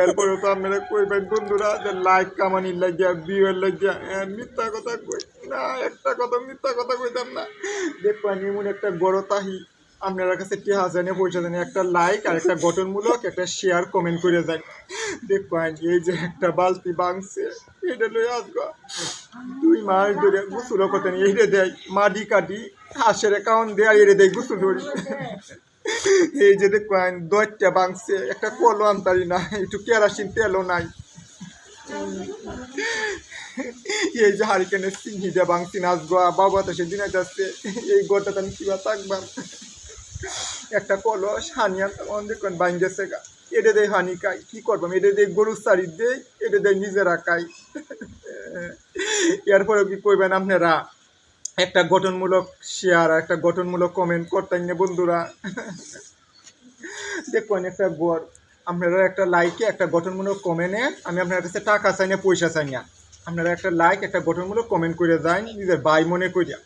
এরপরে তো আপনারা কইবেন বন্ধুরা যে লাইক কামানির লাগিয়া ভিউয়ের লাগিয়া মিথ্যা কথা কই না, একটা কথা মিথ্যা কথা কইতাম না। দেখবেন এমন একটা বড় তাহি আপনার কাছে টিহা জানে পয়সা জানে, একটা লাইক আর একটা গঠনমূলক একটা শেয়ার কমেন্ট করে যায়। দেখবেন এই যে একটা বালতি বাংছে এটা লই আসবা 2 মাস ধরে গোসল করতেন, এইটা দেয় মাটি কাটি হাঁসের অ্যাকাউন্ট দেয় আর এটা দেয় গোসল করি। এই যে দেখবেন 10টা বাংছে, একটা কলও আনতারি না, একটু কেরাসিন তেলও নাই। এই যে হারিকেনের চিংড়িটা বাংছি নাচবা বাবা তো সেদিন যাচ্ছে এই গোটা আমি কিবা থাকবাম। একটা কলও হানি আনতাম দেখবেন বাঙ্গেছে গা, এটা দেয় হানি খাই, কি করবাম, এটা দেয় গরুর শাড়ি দেয়, এটা দেয় নিজেরা খাই। এরপরে কি কইবেন আপনারা একটা গঠনমূলক শেয়ার আর একটা গঠনমূলক কমেন্ট করতেন না বন্ধুরা। দেখবেন একটা গড় আপনারা একটা লাইকে একটা গঠনমূলক কমেন্টে আমি আপনার কাছে টাকা চাই না পয়সা চাই না, আপনারা একটা লাইক একটা গঠনমূলক কমেন্ট করে যান নিজের ভাই মনে করিয়া।